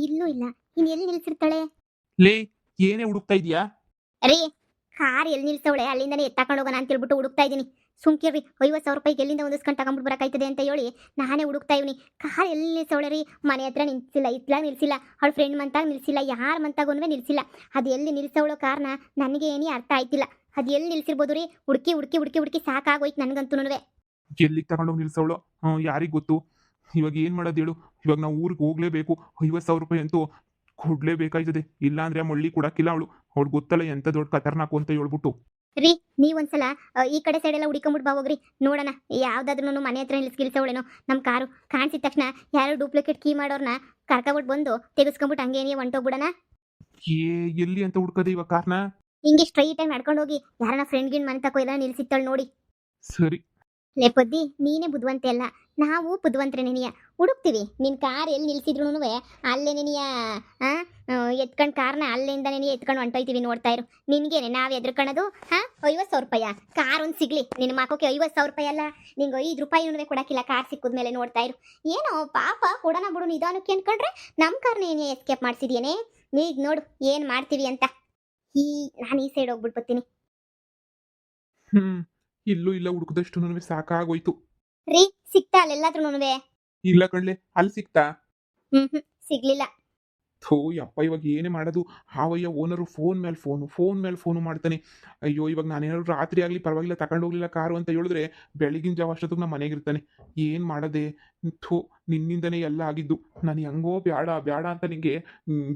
ಇಲ್ಲೂ ಇಲ್ಲ. ಇನ್ ಎಲ್ಲಿ ನಿಲ್ಸಿರ್ತಾಳೆ? ಲೇ, ಏನೇ ಹುಡುಕ್ತಾ ಇದೀಯಾ? ರೀ, ಕಾರ್ ಎಲ್ಲಿ ನಿಲ್ಸವಳೆ ಅಲ್ಲಿಂದನೇ ಎತ್ತಾಕೊಂಡು ಹೋಗೋಣ ಅಂತ ಹೇಳ್ಬಿಟ್ಟು ಹುಡುಕ್ತಾ ಇದ್ದೀನಿ. ಸುಮ್ಕಿರ್ರಿ. 50,000 ರೂಪಾಯಿಗೆ ಎಲ್ಲಿಂದ ಹೊಂದಿಸ್ಕೊಂಡು ತಗೊಂಡ್ಬಿಟ್ಟು ಬರಕಾಯ್ತದೆ ಅಂತ ಹೇಳಿ ನಾನೇ ಹುಡುಕ್ತಾ ಇವ್ನಿ. ಕಾರ್ ಎಲ್ಲಿ ನಿಲ್ಸವಳೆ ರೀ? ಮನೆ ಹತ್ರ ನಿಲ್ಸಿಲ್ಲ, ಇತ್ಲಾಗ ನಿಲ್ಸಿಲ್ಲ, ಅವಳ ಫ್ರೆಂಡ್ ಮಂತಾಗ ನಿಲ್ಸಿಲ್ಲ, ಯಾರ ಮಂತಾಗೂ ನಿಲ್ಸಿಲ್ಲ. ಅದು ಎಲ್ಲಿ ನಿಲ್ಸವಳೋ ಕಾರ್ನ ನನಗೆ ಏನೇ ಅರ್ಥ ಆಯ್ತಿಲ್ಲ. ಅದು ಎಲ್ಲಿ ನಿಲ್ಸಿರ್ಬೋದು ರೀ? ಹುಡುಕಿ ಹುಡುಕಿ ಹುಡುಕಿ ಹುಡುಕಿ ಸಾಕಾಗೋಯ್ತು ನನಗಂತೂ. ಎಲ್ಲಿಗೆ ತಗೊಂಡೋಗಿ ನಿಲ್ಸವಳು ಯಾರಿಗ್ ಗೊತ್ತು? ಇವಾಗ ಏನ್ ಮಾಡೋದು ಹೇಳು? ಇವಾಗ ನಾವು ಊರಿಗೆ ಹೋಗ್ಲೇಬೇಕು. 50,000 ರೂಪಾಯಿ ಅಂತೂ ಕೊಡ್ಲೇಬೇಕಾಯ್ತದೆ. ಇಲ್ಲ ಅಂದ್ರೆ ಆ ಮಳ್ಳಿ ಕೊಡಕ್ಕಿಲ್ಲ ಅವಳು. ಅವ್ಳು ಗೊತ್ತಲ್ಲ ಎಂತ ದೊಡ್ಡ ಖತರ್ನಾಕು ಅಂತ ಹೇಳ್ಬಿಟ್ಟು. ರೀ, ನೀವೊಂದ್ಸಲ ಈ ಕಡೆ ಸೈಡ್ ಎಲ್ಲ ಹುಡುಕೊಂಬಿಟ್ಟು ಬಾ ಹೋಗ್ರಿ. ನೋಡೋಣ ಯಾವ್ದಾದ್ರು ಮನೆ ಹತ್ರ ನಿಲ್ಸ್ಗಿಲ್ಸವಳೇನೋ ನಮ್ಮ ಕಾರು. ಕಾಣಿಸಿದ ತಕ್ಷಣ ಯಾರು ಡೂಪ್ಲಿಕೇಟ್ ಕೀ ಮಾಡೋರ್ನ ಕರ್ಕೊಬಿಟ್ಟು ಬಂದು ತೆಗೆಸ್ಕೊಂಬಿಟ್ಟು ಹಂಗೇನೇ ಹೊಂಟೋಗ್ಬಿಡೋಣ. ಏ, ಎಲ್ಲಿ ಅಂತ ಹುಡ್ಕದೆ ಇವಾಗ ಕಾರ್ನ? ಹಿಂಗೆ ಸ್ಟ್ರೈಟ್ ಆಗಿ ನಡ್ಕೊಂಡು ಹೋಗಿ ಯಾರನ್ನ ಫ್ರೆಂಡ್ ಗಿನ್ ಮನೆ ತಕೋ ಎಲ್ಲ ನಿಲ್ಸಿತ್ತಾಳೆ ನೋಡಿ. ಸರಿ. ಲೇ ಪದ್ದಿ, ನೀನೇ ಬುದ್ಧಿವಂತೆ ಅಲ್ಲ, ನಾವು ಬುದ್ಧಿವಂತರೆ ನೆನೆಯ. ಹುಡುಕ್ತೀವಿ. ನಿನ್ನ ಕಾರ್ ಎಲ್ಲಿ ನಿಲ್ಸಿದ್ರು ಅಲ್ಲೇ ನೆನೆಯ ಎತ್ಕೊಂಡು ಕಾರ್ನ ಅಲ್ಲಿಂದ ನೆನೆಯ ಎತ್ಕೊಂಡು ಹೊಂಟೋಯ್ತೀವಿ. ನೋಡ್ತಾ ಇರು. ನಿನ್ಗೇನೆ ನಾವು ಎದ್ರಕಣದು? 50,000 ರೂಪಾಯಿ ಕಾರ್ ಒಂದು ಸಿಗ್ಲಿ ನಿನ್ನ ಮಕ್ಕಕ್ಕೆ? 50,000 ರೂಪಾಯಿ ಅಲ್ಲ, ನಿಂಗೆ 5 ರೂಪಾಯಿ ಕೊಡಕ್ಕಿಲ್ಲ ಕಾರ್ ಸಿಕ್ಕಿದ್ಮೇಲೆ. ನೋಡ್ತಾ ಇರು. ಏನೋ ಪಾಪ ಕೊಡೋಣ ಬಿಡು ನಿಧಾನಕ್ಕೆ ಅನ್ಕೊಂಡ್ರೆ ನಮ್ಮ ಕಾರ್ನ ಏನೇ ಎಸ್ಕೇಪ್ ಮಾಡ್ಸಿದ್ಯೇನೆ. ಈಗ ನೋಡು ಏನು ಮಾಡ್ತೀವಿ ಅಂತ. ನಾನು ಈ ಸೈಡ್ ಹೋಗ್ಬಿಟ್ಟು ಬರ್ತೀನಿ. ಇಲ್ಲೂ ಇಲ್ಲ, ಹುಡುಕದಷ್ಟು ಸಾಕಾಗೋಯ್ತು. ರೀ, ಸಿಕ್ತಾ ಅಲ್ಲೆಲ್ಲಾದ್ರೂ? ಇಲ್ಲ ಕಣ್ಲೆ, ಅಲ್ಲಿ ಸಿಕ್ತಾ? ಸಿಗ್ಲಿಲ್ಲ. ಥೋ ಯಪ್ಪ, ಇವಾಗ ಏನೇ ಮಾಡೋದು? ಹಾವಯ್ಯ ಓನರು ಫೋನ್ ಮೇಲೆ ಫೋನು ಮಾಡ್ತಾನೆ. ಅಯ್ಯೋ, ಇವಾಗ ನಾನೇನಾದ್ರು ರಾತ್ರಿ ಆಗಲಿ ಪರವಾಗಿಲ್ಲ ತಗೊಂಡು ಹೋಗ್ಲಿಲ್ಲ ಕಾರು ಅಂತ ಹೇಳಿದ್ರೆ ಬೆಳಗಿನ ಜಾವ ಅಷ್ಟೊತ್ತಿಗೆ ನಮ್ಮ ಮನೆಗಿರ್ತಾನೆ. ಏನು ಮಾಡದೆ? ಥೋ, ನಿನ್ನಿಂದನೇ ಎಲ್ಲ ಆಗಿದ್ದು. ನಾನು ಹೆಂಗೋ ಬೇಡ ಬೇಡ ಅಂತ ನಿಂಗೆ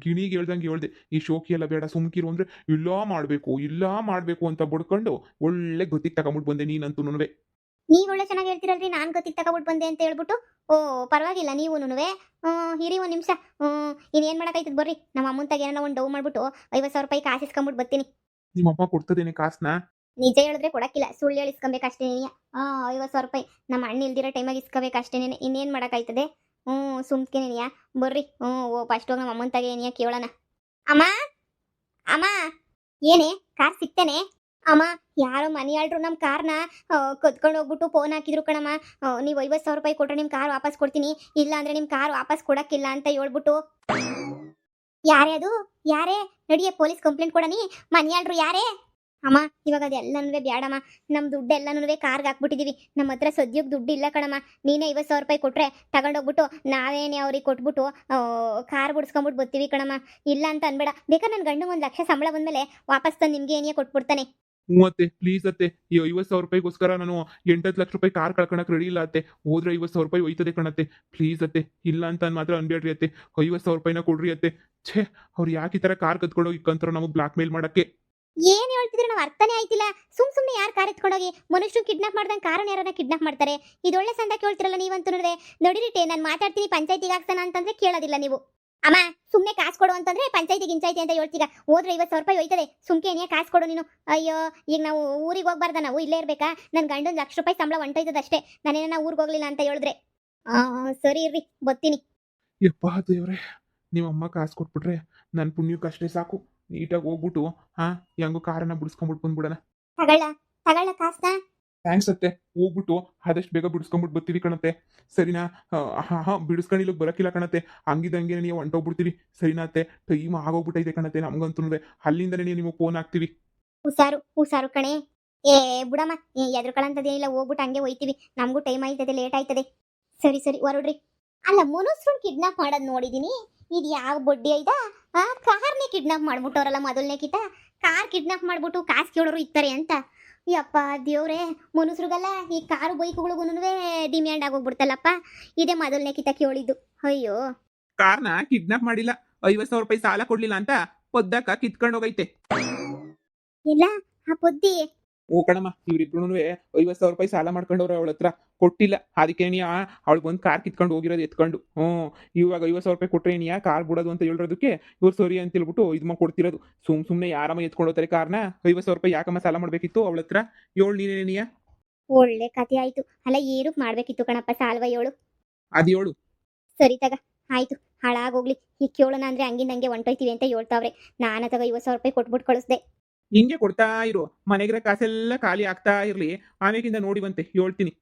ಗಿಣಿಗೆ ಹೇಳ್ದೆ. ಈ ಶೋಕಿ ಎಲ್ಲ ಬೇಡ, ಸುಮ್ಕಿರು ಅಂದ್ರೆ ಇಲ್ಲ ಮಾಡಬೇಕು ಅಂತ ಬಡ್ಕೊಂಡು ಒಳ್ಳೆ ಗೊತ್ತಿಗೆ ತಗೊಂಬಿಟ್ಟು ಬಂದೆ ನೀನಂತೂ. ನೀವ್ ಒಳ್ಳೆ ಚೆನ್ನಾಗಿ ಹೇಳ್ತಿರಲ್ರಿ, ನಾನ್ ಗೊತ್ತಿಗೆ ತಗೊಬಿಟ್ಟು ಬಂದೆ ಅಂತ ಹೇಳ್ಬಿಟ್ಟು. ಓ ಪರವಾಗಿಲ್ಲ, ನೀವುನುವೆ ಹಿರಿ ಒಂದು ನಿಮಿಷ. ಇನ್ನೇನ್ ಮಾಡಕ್ಕಾಯ್ತದ ಬರ್ರಿ. ನಮ್ಮ ಅಮ್ಮನ ತಾಗ ಏನೋ ಒಂದು ಡೌ ಮಾಡ್ಬಿಟ್ಟು 50,000 ರೂಪಾಯಿ ಕಾಸು ಇಸ್ಕೊಂಬಿಟ್ಟು ಬರ್ತೀನಿ. ನಿಮ್ಮಪ್ಪ ಕೊಡ್ತದೇನೆ ಕಾಸನ್ನ? ನಿಜ ಹೇಳಿದ್ರೆ ಕೊಡಕ್ಕಿಲ್ಲ, ಸುಳ್ಳು ಹೇಳಿ ಇಸ್ಕೊಬೇಕಷ್ಟೇ. 50,000 ರೂಪಾಯಿ ನಮ್ಮ ಅಣ್ಣ ಇಲ್ದಿರೋ ಟೈಮಾಗಿ ಇಸ್ಕೋಬೇಕಷ್ಟೇನೆ. ಇನ್ನೇನ್ ಮಾಡಕ್ಕಾಯ್ತದೆ? ಸುಮ್ಕೆನೆಯ ಬರ್ರಿ. ಫಸ್ಟ್ ಹೋಗಿ ನಮ್ಮ ಅಮ್ಮನ ತಾಗ ಏನಿಯ ಕೇಳೋಣ. ಅಮ್ಮ ಅಮ್ಮ, ಏನೇ ಕಾರ್ ಸಿಕ್ತೇನೆ? ಅಮ್ಮ, ಯಾರೋ ಮನೆಯಾಳ್ರು ನಮ್ಮ ಕಾರ್ನ ಕದ್ಕೊಂಡು ಹೋಗ್ಬಿಟ್ಟು ಫೋನ್ ಹಾಕಿದ್ರು ಕಣಮ್ಮ. ನೀವು 50,000 ರೂಪಾಯಿ ಕೊಟ್ರೆ ನಿಮ್ಮ ಕಾರ್ ವಾಪಸ್ ಕೊಡ್ತೀನಿ, ಇಲ್ಲ ಅಂದ್ರೆ ನಿಮ್ಮ ಕಾರ್ ವಾಪಸ್ ಕೊಡಕ್ಕಿಲ್ಲ ಅಂತ ಹೇಳ್ಬಿಟ್ಟು. ಯಾರೇ ಅದು? ಯಾರೇ? ನಡಿಯೇ ಪೊಲೀಸ್ ಕಂಪ್ಲೇಂಟ್ ಕೊಡನಿ. ಮನೆಯಾಳ್ರು ಯಾರೇ? ಅಮ್ಮ, ಇವಾಗ ಅದೆಲ್ಲನೂ ಬೇಡಮ್ಮ. ನಮ್ಮ ದುಡ್ಡು ಎಲ್ಲನೂ ಕಾರ್ಗೆ ಹಾಕ್ಬಿಟ್ಟಿದೀವಿ. ನಮ್ಮ ಹತ್ರ ಸದ್ಯಕ್ಕೆ ದುಡ್ಡು ಇಲ್ಲ ಕಣಮ್ಮ. ನೀನೇ 50,000 ರೂಪಾಯಿ ಕೊಟ್ರೆ ತಗೊಂಡೋಗ್ಬಿಟ್ಟು ನಾವೇನೇ ಅವ್ರಿಗೆ ಕೊಟ್ಬಿಟ್ಟು ಕಾರ್ ಬಿಡಿಸ್ಕೊಂಬಿಟ್ಟು ಬರ್ತೀವಿ ಕಣಮ್ಮ. ಇಲ್ಲ ಅಂತ ಅನ್ಬೇಡ. ಬೇಕಾದ್ರೆ ನನ್ನ ಗಂಡು 1 ಲಕ್ಷ ಸಂಬಳ ಬಂದಮೇಲೆ ವಾಪಸ್ ತಂದು ನಿಮ್ಗೆ ಏನೇ ಕೊಟ್ಬಿಡ್ತಾನೆ. ಅತ್ತೆ, ಪ್ಲೀಸ್ ಅತ್ತೆ, ಈ 50,000 ರೂಪಾಯಿಗೋಸ್ಕರ ನಾನು 8 ಲಕ್ಷ ರೂಪಾಯಿ ಕಾರ್ ಕಳ್ಕೊಳಕ್ ರೆಡಿ ಇಲ್ಲ ಅತ್ತೆ. ಹೋದ್ರೆ 50,000 ರೂಪಾಯಿ ಹೋಯ್ತದೆ ಕಣತ್ತೆ. ಪ್ಲೀಸ್ ಅತ್ತೆ, ಇಲ್ಲ ಅಂತ ಮಾತ್ರ ಅನ್ಬೇಡ್ರಿ ಅತ್ತೆ. 50,000 ರೂಪಾಯಿನ ಕೊಡ್ರಿ ಅತ್ತೆ. ಛೇ, ಅವ್ರು ಯಾಕೆ ಈ ತರ ಕಾರ್ ಕತ್ಕೊಂಡೋಗಿ ಇಕ್ಕಂತಾರೋ ನಮಗೆ ಬ್ಲಾಕ್ ಮೇಲ್ ಮಾಡಕ್ಕೆ. ಏನ್ ಹೇಳ್ತಿದ್ರೆ ನಾವು ಅರ್ಥನೇ ಆಯ್ತಿಲ್ಲ. ಸುಮ್ನೆ ಯಾರು ಕಾರ್ ಎತ್ಕೊಂಡೋಗಿ ಮನುಷ್ಯರು ಕಿಡ್ನಾಪ್ ಮಾಡ್ದಂಗೆ ಕಾರನ್ನ ಯಾರನ್ನ ಕಿಡ್ನಾಪ್ ಮಾಡ್ತಾರೆ? ಇದೊಳ್ಳೆ ಸಂದ ಕೇಳ್ತಿರಲ್ಲ ನೀವಂತೂ. ನಡಿರಿಟೆ, ನಾನು ಮಾತಾಡ್ತೀನಿ, ಪಂಚಾಯತಿಗೆ ಹಾಕ್ತಾನ ಅಂತಂದ್ರೆ ಕೇಳೋದಿಲ್ಲ ನೀವು. ಅಮ್ಮ, ಸುಮ್ನೆ ಕಾಸು ಕೊಡು ಅಂತಂದ್ರೆ ಪಂಚಾಯತಿ ಗಿಂಚಾಯ್ತಿ ಅಂತ ಹೇಳ್ತೀಗ. ಹೋದ್ರೆ 50,000 ರೂಪಾಯಿ ಹೋಯ್ತದೆ. ಸುಮ್ಕೆ ಏನೇ ಕಾಸು ಕೊಡು ನೀನು. ಅಯ್ಯೋ, ಈಗ ನಾವು ಊರಿಗೆ ಹೋಗ್ಬಾರ್ದ? ನಾವು ಇಲ್ಲೇ ಇರ್ಬೇಕಾ? ನನ್ನ ಗಂಡ 1 ಲಕ್ಷ ರೂಪಾಯಿ ಸಂಬಳ ಹೊಂಟೋಯ್ತದ ಅಷ್ಟೇ. ನಾನೇನ ಊರಿಗೆ ಹೋಗ್ಲಿಲ್ಲ ಅಂತ ಹೇಳಿದ್ರೆ. ಸರಿ ಇರ್ರಿ, ಬರ್ತೀನಿ. ಯಪ್ಪ ದೇವ್ರೆ, ನಿಮ್ಮಮ್ಮ ಕಾಸು ಕೊಟ್ಬಿಟ್ರೆ ನನ್ನ ಪುಣ್ಯಕ್ಕಷ್ಟೇ ಸಾಕು. ನೀಟಾಗಿ ಹೋಗ್ಬಿಟ್ಟು ಹೆಂಗೋ ಕಾರನ್ನ ಬಿಡಿಸ್ಕೊಂಬಿಟ್ಟು ಬಂದ್ಬಿಡೋಣ. ತಗೊಳ್ಳ ಕಾಸ್ನ. ಥ್ಯಾಂಕ್ಸ್ ಅತ್ತೆ. ಹೋಗ್ಬಿಟ್ಟು ಆದಷ್ಟು ಬೇಗ ಬಿಡಿಸ್ಕೊಂಬಿಟ್ಟು ಬರ್ತೀವಿ ಕಣತ್ತೆ. ಸರಿನಾ? ಬಿಡಿಸ್ಕೊಂಡು ಬರೋಕ್ಕಿಲ್ಲ ಕಣತ್ತೆ. ಹಂಗಿದಂಗೆ ನೀವು ಹೊಂಟೋಗ್ಬಿಡ್ತೀವಿ. ಸರಿನಾ ಅತ್ತೆ? ಟೈಮ್ ಆಗೋಗ್ಬಿಟ್ಟೈತೆ ಕಣತ್ತೆ ನಮ್ಗಂತೂ. ಅಲ್ಲಿಂದನೇ ನಿಮಗೆ ಫೋನ್ ಹಾಕ್ತೀವಿ. ಹುಷಾರು ಕಣೆ. ಬುಡಮ್ಮ, ಎದ್ರಕಳಂತದೇನಿಲ್ಲ. ಹೋಗ್ಬಿಟ್ಟು ಹಂಗೆ ಹೋಯ್ತೀವಿ. ನಮಗೂ ಟೈಮ್ ಆಯ್ತದೆ, ಲೇಟ್ ಆಯ್ತದೆ. ಸರಿ ಹೊರಡ್ರಿ. ಅಲ್ಲ, ಮನುಷ್ಯರನ್ನ ಕಿಡ್ನಾಪ್ ಮಾಡೋದು ನೋಡಿದೀನಿ. ಇದು ಯಾವ ಬಡ್ಡಿ ಐತಾ? ಕಾರ್ನೇ ಕಿಡ್ನಾಪ್ ಮಾಡ್ಬಿಟ್ಟವ್ರಲ್ಲ ಮೊದಲನೇ ಕಿತ. ಕಾರ್ ಕಿಡ್ನಾಪ್ ಮಾಡ್ಬಿಟ್ಟು ಕಾಸು ಕೇಳೋರು ಇರ್ತಾರೆ ಅಂತ. ಯಪ್ಪ ದೇವ್ರೆ, ಮನುಷ್ಯರಿಗಲ್ಲ ಈ ಕಾರು ಬೈಕ್ಗಳಿಗೂ ಡಿಮ್ಯಾಂಡ್ ಆಗೋಗ್ಬಿಡ್ತಲ್ಲಪ್ಪ. ಇದೇ ಮೊದಲನೇ ಕಿತ ಕೇಳಿದ್ದು. ಅಯ್ಯೋ, ಕಾರ್ನ ಕಿಡ್ನಾಪ್ ಮಾಡಿಲ್ಲ, 50,000 ರೂಪಾಯಿ ಸಾಲ ಕೊಡ್ಲಿಲ್ಲ ಅಂತ ಪೊದ್ದಕ್ಕ ಕಿತ್ಕೊಂಡು ಹೋಗೈತೆ. ಎಲ್ಲ ಆ ಪೊದ್ದಿ. ಓ ಕಣಮ್ಮ, ಇವ್ರಿಬ್ರು 50,000 ರೂಪಾಯಿ ಸಾಲ ಮಾಡ್ಕೊಂಡವ್ರೆ ಅವಳ ಹತ್ರ. ಕೊಟ್ಟಿಲ್ಲ, ಅದಕ್ಕೆ ನೀ ಅವಳಿಗೆ ಒಂದು ಕಾರ್ ಕಿತ್ಕೊಂಡು ಹೋಗಿರೋದು ಎತ್ಕೊಂಡು. ಇವಾಗ 50,000 ರೂಪಾಯಿ ಕೊಟ್ರೆ ನೀ ಕಾರ್ ಬಿಡೋದು ಅಂತ ಹೇಳಿರೋದಕ್ಕೆ ಇವ್ರು ಸರಿ ಅಂತ ಹೇಳ್ಬಿಟ್ಟು ಇದು ಕೊಡ್ತಿರೋದು. ಸುಮ್ಮನೆ ಯಾರಮ್ಮ ಎತ್ಕೊಂಡು ಹೋಗ್ತಾರೆ ಕಾರ್ನ? 50,000 ರೂಪಾಯಿ ಯಾಕಮ್ಮ ಸಾಲ ಮಾಡ್ಬೇಕಿತ್ತು ಅವಳ ಹತ್ರ? ನೀನೇನಿಯ? ಒಳ್ಳೆ ಕತೆ ಆಯ್ತು. ಅಲ್ಲ, ಏನಕ್ಕೆ ಮಾಡ್ಬೇಕಿತ್ತು ಕಣಪ್ಪ ಸಾಲ್ವ? ಅದು ಹೇಳು. ಸರಿ ತಗ, ಆಯ್ತು, ಹಾಳಾಗೋಗ್ಲಿ. ಈಗ ಕೇಳೋಣ ಅಂದ್ರೆ ಹಂಗಿಂದ ಹಂಗೆ ಹೊಂಟೋಯ್ತೀವಿ ಅಂತ ಹೇಳ್ತಾವ್ರೆ. ನಾನು ತಗ 50,000 ರೂಪಾಯಿ ಕೊಟ್ಬಿಟ್ಟು ಕಳಿಸ್ದೆ. ಹಿಂಗೆ ಕೊಡ್ತಾ ಇರು, ಮನೆಗಿರೋ ಕಾಸೆಲ್ಲ ಖಾಲಿ ಆಗ್ತಾ ಇರ್ಲಿ. ಆಮೇಕಿಂದ ನೋಡಿ ಬಂತೆ ಹೇಳ್ತೀನಿ.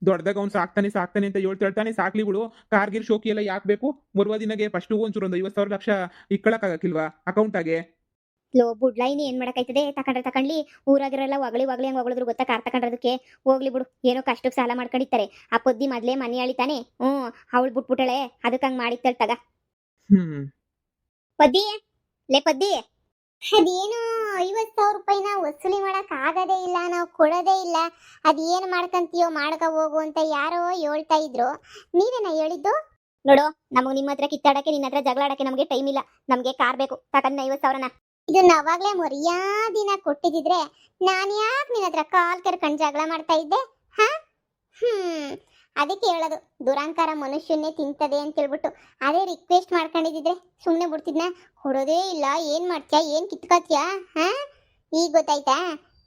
ದೊಡ್ಡದಾಗ ಅವ್ನು ಸಾಕ್ತಾನೆ ಸಾಕ್ತಾನೆ ಅಂತ ಹೇಳ್ತಾನೆ, ಸಾಕ್ಲಿ ಬಿಡು. ಕಾರ್ಗಿರ್ ಶೋಕಿ ಎಲ್ಲ ಯಾಕೆ ಬೇಕು? ಬರುವ ದಿನಗೆ ಫಸ್ಟ್ ಒಂಚೂರು ಒಂದು 50,000 ಲಕ್ಷ ಇಕ್ಕಳಕ್ಕಾಗಕ್ಕಿಲ್ವಾ ಅಕೌಂಟಾಗೆ? ಲೋ ಬುಡ್ಲೈನಿ ಏನ್ ಮಾಡಕೈತದೆ, ತಕೊಂಡ್ರೆ ತಕೊಂಡ್ಲಿ. ಊರಾಗಿರೆಲ್ಲ ಹೊಗಳಿ ಹೊಗಳಿ ಹಂಗ್ ಹೊಗಳಿದ್ರು ಗೊತ್ತಾ ಕಾರ್ ತಕೊಂಡ್ರದಕ್ಕೆ. ಹೋಗ್ಲಿ ಬಿಡು, ಏನೋ ಕಷ್ಟಕ್ಕೆ ಸಾಲ ಮಾಡ್ಕೊಂಡಿರ್ತಾರೆ. ಆ ಪೊದ್ದಿ ಮೊದ್ಲೇ ಮನೆ ಅಳಿತಾನೆ. ಅವಳು ಬಿಟ್ಬಿಟ್ಟಳೆ, ಅದಕ್ಕೆ ಹಂಗ್ ಮಾಡಿತ್ತಳ್ ತಗ. ಹ್ಮ್. ಪದ್ದಿ, ಲೇ ಪದ್ದಿ, ಅದೇನು 50,000 ರೂಪಾಯಿನ ವಸೂಲಿ ಮಾಡಕ್ ಆಗದೇ ಇಲ್ಲ, ನಾವು ಕೊಡೋದೇ ಇಲ್ಲ. ಅದೇನ್ ಮಾಡ್ಕಂತೀಯೋ ಮಾಡ್ಕ ಹೋಗು ಅಂತ ಯಾರೋ ಹೇಳ್ತಾ ಇದ್ರು. ನೀವೇನ ಹೇಳಿದ್ದು? ನೋಡು, ನಮಗ್ ನಿಮ್ಮ ಹತ್ರ ಕಿತ್ತಾಡಕ್ಕೆ, ನಿನ್ನ ಹತ್ರ ಜಗಳಾಡಕ್ಕೆ ನಮಗೆ ಟೈಮ್ ಇಲ್ಲ. ನಮ್ಗೆ ಕಾರ್ ಬೇಕು, ತಕೊಂಡ್ 50,000ನ. ಇದನ್ನ ಅವಾಗ್ಲೇ ಮರ್ಯಾದಿನ ಕೊಟ್ಟಿದ್ರೆ ನಾನ್ ಯಾಕೆ ನಿನ್ನ ಹತ್ರ ಕಾಲ್ ಕರ್ಕೊಂಡ್ ಜಗಳ ಮಾಡ್ತಾ ಇದ್ದೆ? ಹ ಅದಕ್ಕೆ ಹೇಳೋದು, ದುರಂಕಾರ ಮನುಷ್ಯನ್ನೇ ತಿಂತದೆ ಅಂತ ಹೇಳ್ಬಿಟ್ಟು. ಅದೇ ರಿಕ್ವೆಸ್ಟ್ ಮಾಡ್ಕೊಂಡಿದ್ರೆ ಸುಮ್ಮನೆ ಬಿಡ್ತಿದ್ನ. ಕೊಡೋದೇ ಇಲ್ಲ, ಏನ್ ಮಾಡ್ತೀಯಾ, ಏನ್ ಕಿತ್ಕೋತೀಯಾ? ಈಗ ಗೊತ್ತಾಯ್ತಾ?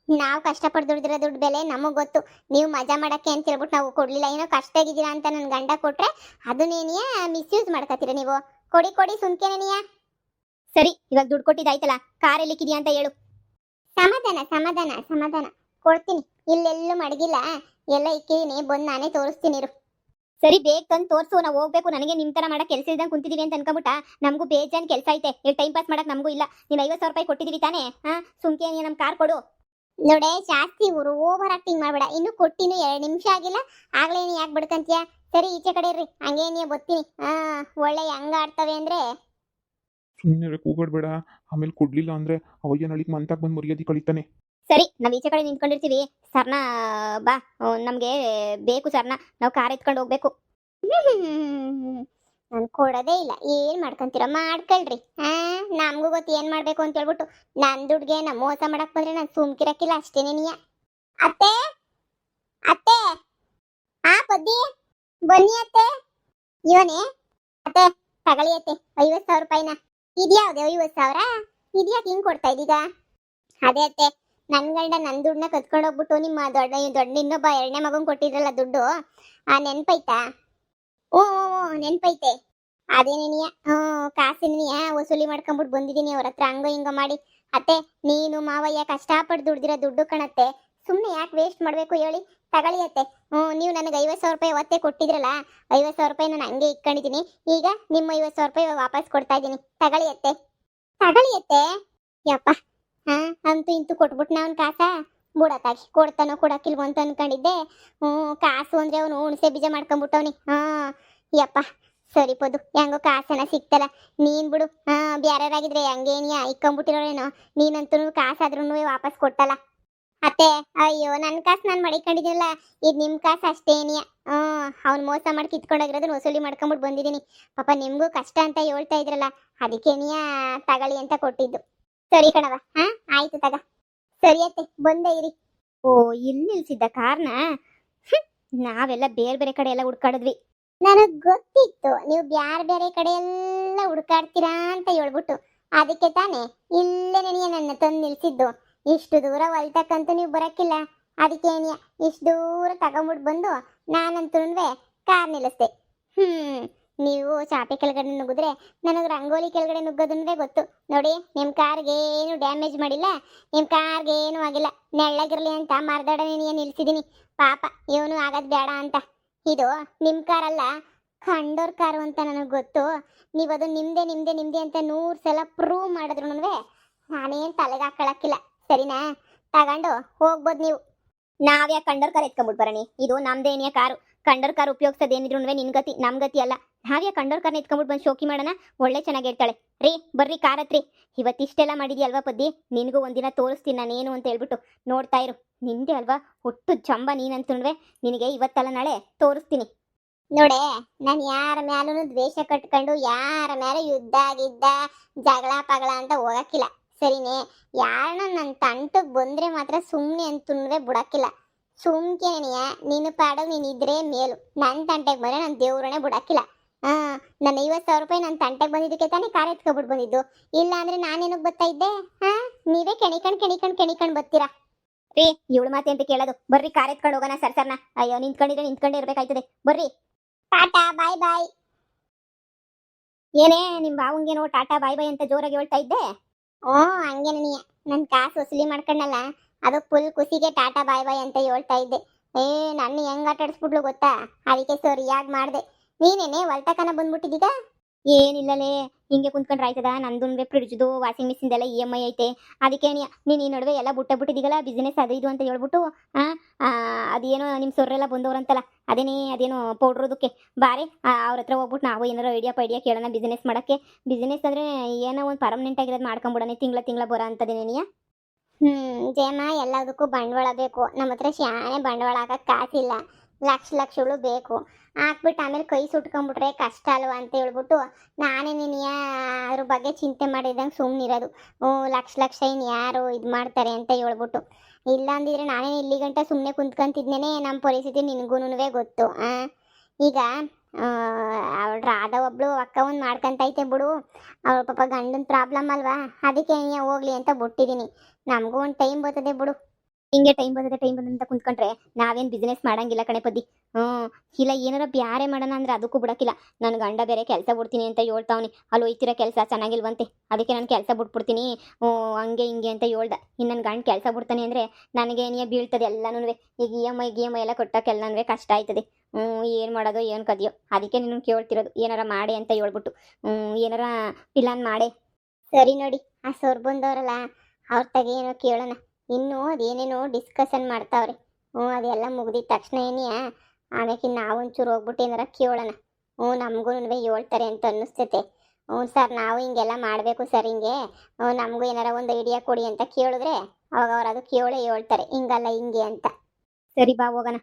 ನಾವು ಕಷ್ಟಪಟ್ಟು ದುಡ್ದಿರೋ ದುಡ್ಡು ಬೆಲೆ ನಮಗ್ ಗೊತ್ತು. ನೀವು ಮಜಾ ಮಾಡಕ್ಕೆ ಅಂತ ಹೇಳ್ಬಿಟ್ಟು ನಾವು ಕೊಡ್ಲಿಲ್ಲ. ಏನೋ ಕಷ್ಟ ಆಗಿದ್ದೀರಾ ಅಂತ ನನ್ ಗಂಡ ಕೊಟ್ರೆ ಅದನ್ನೇನಿಯ ಮಿಸ್ಯೂಸ್ ಮಾಡ್ಕತ್ತೀರ ನೀವು. ಕೊಡಿ ಕೊಡಿ ಸುಮ್ಕೆನೇನಿಯ. ಸರಿ, ಇವಾಗ ದುಡ್ಡು ಕೊಟ್ಟಿದ್ದಾಯ್ತಲ್ಲ, ಕಾರ್ ಎಲ್ಲಿಕ್ಕಿದ್ಯಾ ಅಂತ ಹೇಳು. ಸಮಾಧಾನ ಸಮಾಧಾನ ಸಮಾಧಾನ, ಕೊಡ್ತೀನಿ. ಇಲ್ಲೆಲ್ಲೂ ಮಡಗಿಲ್ಲ, ಎಲ್ಲ ಇಕ್ಕಿದೀನಿ, ಬಂದು ನಾನೇ ತೋರಿಸ್ತೀನಿ ಇರು. ಸರಿ, ಬೇಗ ತಂದು ತೋರ್ಸು, ನಾವು ಹೋಗ್ಬೇಕು. ನನಗೆ ನಿಮ್ ತರ ಮಾಡಕ್ ಕೆಲಸ ಇದ್ದಂಗೆ ಕುಂತಿದೀವಿ ಅಂತ ಅನ್ಕೊಂಬಿಟ್ಟ. ನಮಗೂ ಬೇಜಾನ್ ಕೆಲಸ ಐತೆ, ಇಲ್ಲಿ ಟೈಮ್ ಪಾಸ್ ಮಾಡಕ್ ನಮಗೂ ಇಲ್ಲ. ನೀನ್ 50,000 ರೂಪಾಯಿ ಕೊಟ್ಟಿದೀವಿ ತಾನೇ? ಸುಮ್ಕೆ ನಮ್ ಕಾರ್ ಕೊಡು. ನೋಡೆ, ಜಾಸ್ತಿ ಓವರ್ ಆಕ್ಟಿಂಗ್ ಮಾಡ್ಬೇಡ. ಇನ್ನು ಕೊಟ್ಟಿನು 2 ನಿಮಿಷ ಆಗಿಲ್ಲ, ಆಗ್ಲೇ ನೀ ಯಾಕೆ ಬಿಡ್ಕಂತೀಯ? ಸರಿ, ಈಚೆ ಕಡೆ ಇರ್ರಿ, ಹಂಗೇ ನೀ ಬರ್ತೀನಿ. ಒಳ್ಳೆ ಹೆಂಗ ಆಡ್ತವೆ ಅಂದ್ರೆ. ಸುಮ್ಮನೆ ಕೂಗಾಡ್ಬೇಡ. ಆಮೇಲೆ ಕೊಡ್ಲಿಲ್ಲ ಅಂದ್ರೆ ಅವಯ್ಯ ನಳಿಕ್ ಮಂತಾಗ್ ಬಂದು ಮರ್ಯಾದೆ ಕಳಿತಾನೆ. ಸರಿ, ನಾವ್ ಈಚೆ ಕಡೆ ನಿಂತ್ಕೊಂಡಿರ್ತೀವಿ. ಸರ್ನ ಬಾ, ನಮ್ಗೆ ಬೇಕು ಸರ್ನ, ನಾವು ಕಾರ್ ಎತ್ಕೊಂಡು ಹೋಗ್ಬೇಕು. ನಾನು ಕೊಡೋದೇ ಇಲ್ಲ, ಏನ್ ಮಾಡ್ಕೊಂತೀರ ಮಾಡ್ಕೊಳ್ರಿ. ನಮಗೂ ಗೊತ್ತು ಏನ್ ಮಾಡ್ಬೇಕು ಅಂತ ಹೇಳ್ಬಿಟ್ಟು. ನನ್ ದುಡ್ಗೆ ನಮ್ಮ ಮೋಸ ಮಾಡಕ್ ಬಂದ್ರೆ ನಾನು ಸುಮ್ಕಿರಕ್ಕಿಲ್ಲ ಅಷ್ಟೇನೆ. ನೀಯ ಅತ್ತೆ, ಅತ್ತೆ, ಪದ್ದಿ, ಬನ್ನಿ ಅತ್ತೆ. ಇವನೇ ಅತ್ತೆ, ತಗೊಳ್ಳಿ ಅತ್ತೆ 50,000 ರೂಪಾಯಿನ. ಇದ್ಯಾವ್ದು 50,000? ಇದ್ಯಾಕೆ ಹಿಂಗ್ ಕೊಡ್ತಾ ಇದೀಗ? ಅದೇ ಅತ್ತೆ, ನನ್ ಗಂಡ ನನ್ ದುಡ್ಡನ್ನ ಕತ್ಕೊಂಡು ಹೋಗ್ಬಿಟ್ಟು ನಿಮ್ಮ ದೊಡ್ಡ ಇನ್ನೊಬ್ಬ 2ನೇ ಮಗನ್ ಕೊಟ್ಟಿದ್ರಲ್ಲ ದುಡ್ಡು, ನೆನ್ಪೈತಾ? ಓ ನೆನ್ಪೈತೆ. ಅದೇನೇನಿಯ ಕಾಸಿನ ವಸೂಲಿ ಮಾಡ್ಕೊಂಡ್ಬಿಟ್ಟು ಬಂದಿದ್ದೀನಿ ಅವ್ರ ಹತ್ರ, ಹಂಗ ಹಿಂಗ ಮಾಡಿ. ಅತ್ತೆ, ನೀನು ಮಾವಯ್ಯ ಕಷ್ಟಪಟ್ಟು ದುಡ್ದಿರೋ ದುಡ್ಡು ಕಣತ್ತೆ, ಸುಮ್ಮನೆ ಯಾಕೆ ವೇಸ್ಟ್ ಮಾಡಬೇಕು ಹೇಳಿ? ತಗೊಳ್ಳಿ ಅತ್ತೆ. ನೀವು ನನಗೆ 50,000 ರೂಪಾಯಿ ಅವತ್ತೇ ಕೊಟ್ಟಿದ್ರಲ್ಲ, 50,000 ರೂಪಾಯಿ ನಾನು ಹಂಗೆ ಇಟ್ಕೊಂಡಿದ್ದೀನಿ. ಈಗ ನಿಮ್ಮ 50,000 ರೂಪಾಯಿ ವಾಪಸ್ ಕೊಡ್ತಾ ಇದ್ದೀನಿ. ತಗೊಳ್ಳಿ ಅತ್ತೆ, ತಗೊಳ್ಳಿ ಅತ್ತೆ. ಯಪ್ಪ, ಅಂತೂ ಇಂತೂ ಕೊಟ್ಬಿಟ್ಟು ಅವ್ನ ಕಾಸ ಬುಡತ್ತಾಗಿ ಕೊಡ್ತಾನೋ ಕೊಡಕ್ಕಿಲ್ವೋ ಅಂತ ಅನ್ಕೊಂಡಿದ್ದೆ. ಕಾಸು ಅಂದ್ರೆ ಅವನು ಹುಣಸೆ ಬೀಜ ಮಾಡ್ಕೊಂಡ್ಬಿಟ್ಟವನಿ. ಯಪ್ಪ, ಸರಿ ಪೋದು, ಹೆಂಗೋ ಕಾಸನ ಸಿಕ್ತಲ್ಲ. ನೀನ್ ಬಿಡು, ಬ್ಯಾರಾಗಿದ್ರೆ ಹಂಗೇನಿಯ ಇಕ್ಕೊಂಬಿಟ್ಟಿರೋಳೇನೋ. ನೀನಂತೂ ಕಾಸಾದ್ರೂ ವಾಪಸ್ ಕೊಟ್ಟಲ್ಲ. ಅತ್ತೆ, ಅಯ್ಯೋ, ನನ್ನ ಕಾಸು ನಾನು ಮಡಿಕೊಂಡಿದ್ದೀನಲ್ಲ, ಇದು ನಿಮ್ ಕಾಸು ಅಷ್ಟೇನಿಯ. ಅವ್ನು ಮೋಸ ಮಾಡಿ ಕಿತ್ಕೊಂಡೋಗಿರೋದನ್ನ ವಸೂಲಿ ಮಾಡ್ಕೊಂಬಿಟ್ಟು ಬಂದಿದ್ದೀನಿ. ಪಾಪ ನಿಮ್ಗೂ ಕಷ್ಟ ಅಂತ ಹೇಳ್ತಾ ಇದ್ರಲ್ಲ, ಅದಕ್ಕೇನಿಯ ತಗೊಳ್ಳಿ ಅಂತ ಕೊಟ್ಟಿದ್ದು. ಸರಿ ಕಣವ, ಆಯ್ತು ತಗ. ಸರಿ ಅತ್ತೆ, ಬಂದೆ ಇರಿ. ಓ, ಇಲ್ಲಿ ನಿಲ್ಸಿದ್ದ ಕಾರ್ನ? ನಾವೆಲ್ಲ ಬೇರೆ ಬೇರೆ ಕಡೆ ಎಲ್ಲ ಹುಡ್ಕಾಡಿದ್ವಿ. ನನಗ್ ಗೊತ್ತಿತ್ತು ನೀವು ಬ್ಯಾರೆ ಬೇರೆ ಕಡೆ ಎಲ್ಲ ಹುಡ್ಕಾಡ್ತೀರಾ ಅಂತ ಹೇಳ್ಬಿಟ್ಟು. ಅದಕ್ಕೆ ತಾನೇ ಇಲ್ಲೇ ನೆನೆಯ ನನ್ನ ತಂದು ನಿಲ್ಸಿದ್ದು. ಇಷ್ಟು ದೂರ ಹೊಲ್ತಕ್ಕಂತೂ ನೀವು ಬರಕ್ಕಿಲ್ಲ, ಅದಕ್ಕೆ ಏನಿಯ ಇಷ್ಟು ದೂರ ತಗೊಂಬಿಟ್ಟು ಬಂದು ನಾನಂತೂ ಕಾರ್ ನಿಲ್ಲಿಸ್ದೆ. ನೀವು ಚಾಪೆ ಕೆಳಗಡೆ ನುಗ್ಗಿದ್ರೆ ನನಗೆ ರಂಗೋಲಿ ಕೆಳಗಡೆ ನುಗ್ಗೋದನ್ನೇ ಗೊತ್ತು. ನೋಡಿ, ನಿಮ್ಮ ಕಾರ್ಗೆ ಏನು ಡ್ಯಾಮೇಜ್ ಮಾಡಿಲ್ಲ, ನಿಮ್ಮ ಕಾರ್ಗೆ ಏನು ಆಗಿಲ್ಲ. ನೆಳ್ಳಗಿರ್ಲಿ ಅಂತ ಮರದಡನೆ ನಿಲ್ಸಿದ್ದೀನಿ. ಪಾಪ ಇವನು ಆಗೋದು ಬೇಡ ಅಂತ. ಇದು ನಿಮ್ಮ ಕಾರಲ್ಲ, ಕಂಡೋರ್ ಕಾರು ಅಂತ ನನಗೆ ಗೊತ್ತು. ನೀವು ಅದು ನಿಮ್ದೆ ನಿಮ್ದೆ ನಿಮ್ದೆ ಅಂತ 100 ಸಲ ಪ್ರೂವ್ ಮಾಡಿದ್ರು ನಾನೇನು ತಲೆಗೆ ಹಾಕೊಳಕ್ಕಿಲ್ಲ. ಸರಿನಾ? ತಗೊಂಡು ಹೋಗ್ಬೋದು ನೀವು. ನಾವ್ಯಾ ಕಂಡೋರ್ ಕಾರ್ ಎತ್ಕೊಂಡ್ಬಿಟ್ಟು ಬರಣಿ? ಇದು ನಮ್ದೇನಿಯ ಕಾರು. ಕಂಡೋರ್ ಕಾರ್ ಉಪಯೋಗಿಸೋದೇನಿದ್ರು ನಿನ್ ಗತಿ ನಮ್ ಗತಿ ಅಲ್ಲ. ನಾವ್ಯಾ ಕಂಡೋರ್ ಕಾರ್ನ ಎತ್ಕೊಂಡ್ಬಿಟ್ಟು ಬಂದು ಶೋಕಿ ಮಾಡೋಣ? ಒಳ್ಳೆ ಚೆನ್ನಾಗಿ ಹೇಳ್ತಾಳೆ. ರೀ ಬರ್ರಿ ಕಾರ್ ಹತ್ರಿ. ಇವತ್ತಿಷ್ಟೆಲ್ಲ ಮಾಡಿದ್ಯಲ್ವಾ ಪದ್ದಿ, ನಿನಗೂ ಒಂದಿನ ತೋರಿಸ್ತೀನಿ ನಾನೇನು ಅಂತ ಹೇಳ್ಬಿಟ್ಟು. ನೋಡ್ತಾ ಇರು, ನಿಂದೆ ಅಲ್ವಾ ಒಟ್ಟು ಜಂಬ ನೀನಂತುಣ್ವೆ. ನಿನಗೆ ಇವತ್ತಲ್ಲ ನಾಳೆ ತೋರಿಸ್ತೀನಿ. ನೋಡೆ, ನಾನು ಯಾರ ಮ್ಯಾಲೂ ದ್ವೇಷ ಕಟ್ಕೊಂಡು ಯಾರ ಮೇಲೆ ಯುದ್ಧ ಗಿದ್ದ ಜಗಳ ಪಗಳ ಅಂತ ಹೋಗಕ್ಕಿಲ್ಲ. ಸರಿನೇ? ಯಾರನ್ನ ನನ್ನ ತಂಟಕ್ಕೆ ಬಂದ್ರೆ ಮಾತ್ರ ಸುಮ್ಮನೆ ಅಂತುಣ್ವೆ ಬಿಡಕ್ಕಿಲ್ಲ. ಸುಮ್ಕೆನೆಯ ನೀನು ಪಾಡು ನೀನಿದ್ರೆ ಮೇಲು. ನನ್ನ ತಂಟೆಗೆ ಬಂದ್ರೆ ನಾನು ದೇವ್ರನ್ನೇ ಬಿಡಕ್ಕಿಲ್ಲ. ನನ್ನ 50,000 ರೂಪಾಯಿ ನನ್ನ ತಂಟೆಗೆ ಬಂದಿದ್ದಕ್ಕೆ ತಾನೇ ಕಾರ್ ಎತ್ಕೊಬಿಟ್ಟು ಬಂದಿದ್ದು. ಇಲ್ಲ ಅಂದ್ರೆ ನಾನೇನಕ್ಕೆ ಬರ್ತಾ ಇದ್ದೆ? ನೀವೇ ಕೆಣಿಕಂಡ್ ಬರ್ತೀರಾ. ರೀ, ಇವಳು ಮಾತೆ ಅಂತ ಕೇಳೋದು. ಬರ್ರಿ ಕಾರ್ ಎತ್ಕೊಂಡು ಹೋಗೋಣ ಸರ್ನ. ಅಯ್ಯೋ, ನಿಂತ್ಕೊಂಡೇ ಇರ್ಬೇಕಾಯ್ತದೆ. ಬರ್ರಿ, ಟಾಟಾ ಬಾಯ್ ಬಾಯ್. ಏನೇ ನಿಮ್ ಬಾವಂಗೇನೋ ಟಾಟಾ ಬಾಯ್ ಬಾಯ್ ಅಂತ ಜೋರಾಗಿ ಹೇಳ್ತಾ ಇದ್ದೆ? ಓ ಹಂಗೆ ನೀಯ ನನ್ನ ಕಾಸು ವಸೂಲಿ ಮಾಡ್ಕೊಂಡಲ್ಲ ಅದು ಫುಲ್ ಖುಷಿಗೆ ಟಾಟಾ ಬಾಯ್ ಬಾಯ್ ಅಂತ ಹೇಳ್ತಾ ಇದ್ದೆ. ನನ್ನ ಹೆಂಗ್ ಆಟ ಆಡಿಸ್ಬಿಟ್ಲು ಗೊತ್ತಾ, ಅದಕ್ಕೆ ಸರಿಯಾಗಿ ಮಾಡಿದೆ. ನೀನೇನೆ ಹೊಲ್ತಕನ ಬಂದ್ಬಿಟ್ಟಿದ್ದೀಗ. ಏನಿಲ್ಲಲೇ, ಹಿಂಗೆ ಕುಂತ್ಕೊಂಡ್ರೆ ಆಯ್ತದ, ನಂದು ಫ್ರಿಡ್ಜ್ದು ವಾಷಿಂಗ್ ಮಿಷಿನ್ದೆಲ್ಲ EMI ಐತೆ. ಅದಕ್ಕೆ ನೀನು ಈ ನಡುವೆ ಎಲ್ಲ ಬಿಟ್ಟಿದ್ದೀಗಲ್ಲ ಬಿಸ್ನೆಸ್ ಅದು ಇದು ಅಂತ ಹೇಳ್ಬಿಟ್ಟು ಅದೇನೋ ನಿಮ್ಮ ಸೊರ್ರೆಲ್ಲ ಬಂದವ್ರಂತಲ್ಲ, ಅದೇನೋ ಪೌಡ್ರದಕ್ಕೆ ಬಾರಿ ಅವ್ರ ಹತ್ರ ಹೋಗ್ಬಿಟ್ಟು ನಾವು ಏನಾರು ಐಡಿಯಾ ಕೇಳೋಣ ಬಿಸ್ನೆಸ್ ಮಾಡೋಕ್ಕೆ. ಬಿಸ್ನೆಸ್ ಅಂದರೆ ಏನೋ ಒಂದು ಪರ್ಮನೆಂಟ್ ಆಗಿರೋದು ಮಾಡ್ಕೊಂಬಿಡೋಣ, ತಿಂಗಳ ಬರೋ ಅಂತದೇನೇನಿಯ. ಜಯಮ್ಮ, ಎಲ್ಲದಕ್ಕೂ ಬಂಡವಾಳ ಬೇಕು. ನಮ್ಮ ಹತ್ರ ಶಾನೆ ಬಂಡವಾಳ ಹಾಕಕ್ಕೆ ಕಾಸಿಲ್ಲ, ಲಕ್ಷಗಳು ಬೇಕು. ಹಾಕ್ಬಿಟ್ಟು ಆಮೇಲೆ ಕೈ ಸುಟ್ಕೊಂಡ್ಬಿಟ್ರೆ ಕಷ್ಟ ಅಲ್ವಾ ಅಂತ ಹೇಳ್ಬಿಟ್ಟು ನಾನೇ ನೀನು ಅದ್ರ ಬಗ್ಗೆ ಚಿಂತೆ ಮಾಡಿದಂಗೆ ಸುಮ್ಮನಿರೋದು. ಲಕ್ಷ ಇನ್ನು ಯಾರು ಇದು ಮಾಡ್ತಾರೆ ಅಂತ ಹೇಳ್ಬಿಟ್ಟು. ಇಲ್ಲ ಅಂದಿದ್ರೆ ನಾನೇ ಇಲ್ಲಿ ಗಂಟ ಸುಮ್ಮನೆ ಕುಂತ್ಕೊಂತಿದ್ನೇನೆ. ನಮ್ಮ ಪರಿಸ್ಥಿತಿ ನಿನಗೂನುವೆ ಗೊತ್ತು. ಈಗ ಅವಳು ರಾಧ ಒಬ್ಳು ಅಕ್ಕ ಒಂದು ಮಾಡ್ಕೊಂತೈತೆ ಬಿಡು. ಅವಳ ಪಾಪ ಗಂಡನ ಪ್ರಾಬ್ಲಮ್ ಅಲ್ವಾ, ಅದಕ್ಕೆ ಹೋಗ್ಲಿ ಅಂತ ಬಿಟ್ಟಿದ್ದೀನಿ. ನಮಗೂ ಒಂದು ಟೈಮ್ ಬರ್ತದೆ ಬಿಡು. ಹಿಂಗೆ ಟೈಮ್ ಬಂದಂತ ಕುಂತ್ಕೊಂಡ್ರೆ ನಾವೇನು ಬಿಸ್ನೆಸ್ ಮಾಡಂಗಿಲ್ಲ ಕಣೆ ಪದ್ದಿ. ಇಲ್ಲ ಏನಾರ ಬ್ಯಾರೆ ಮಾಡೋಣ ಅಂದ್ರೆ ಅದಕ್ಕೂ ಬಿಡೋಕ್ಕಿಲ್ಲ. ನನ್ನ ಗಂಡ ಬೇರೆ ಕೆಲಸ ಬಿಡ್ತೀನಿ ಅಂತ ಹೇಳ್ತಾವ್ನಿ. ಅಲ್ಲಿ ಹೋಯ್ತಿರೋ ಕೆಲಸ ಚೆನ್ನಾಗಿಲ್ವಂತೆ, ಅದಕ್ಕೆ ನಾನು ಕೆಲಸ ಬಿಟ್ಬಿಡ್ತೀನಿ ಹಂಗೆ ಹಿಂಗೆ ಅಂತ ಹೇಳ್ದ. ಇನ್ನು ನನ್ನ ಗಂಡ ಕೆಲಸ ಬಿಡ್ತಾನೆ ಅಂದರೆ ನನಗೆ ಏನೇ ಬೀಳ್ತದೆ ಎಲ್ಲನೂ. ಈಗ EMI ಎಲ್ಲ ಕೊಟ್ಟಕ್ಕೆಲ್ಲ ಕಷ್ಟ ಆಯ್ತದೆ. ಏನು ಮಾಡೋದು ಏನು ಕದಿಯೋ, ಅದಕ್ಕೆ ನೀನು ಕೇಳ್ತಿರೋದು ಏನಾರ ಮಾಡಿ ಅಂತ ಹೇಳ್ಬಿಟ್ಟು. ಏನಾರ ಪ್ಲಾನ್ ಮಾಡೇ. ಸರಿ ನೋಡಿ, ಆ ಸೊರ್ ಬಂದವರಲ್ಲ ಅವ್ರ ತಗ ಏನೋ ಕೇಳೋಣ. ಇನ್ನೂ ಅದೇನೇನೋ ಡಿಸ್ಕಷನ್ ಮಾಡ್ತಾವ್ರೆ. ಅದೆಲ್ಲ ಮುಗ್ದಿದ ತಕ್ಷಣ ಏನಿಯಾ ಆಮೇಲೆ ನಾವು ಒಂಚೂರು ಹೋಗ್ಬಿಟ್ಟು ಏನಾರ ಕೇಳೋಣ. ನಮಗೂ ಹೇಳ್ತಾರೆ ಅಂತ ಅನ್ನಿಸ್ತೈತೆ. ಸರ್ ನಾವು ಹಿಂಗೆಲ್ಲ ಮಾಡಬೇಕು ಸರ್, ಹಿಂಗೆ ನಮಗೂ ಏನಾರ ಒಂದು ಐಡಿಯಾ ಕೊಡಿ ಅಂತ ಕೇಳಿದ್ರೆ ಅವಾಗ ಅವ್ರು ಅದು ಕೇಳೇ ಹೇಳ್ತಾರೆ, ಹಿಂಗಲ್ಲ ಹಿಂಗೆ ಅಂತ. ಸರಿ ಬಾ ಹೋಗೋಣ.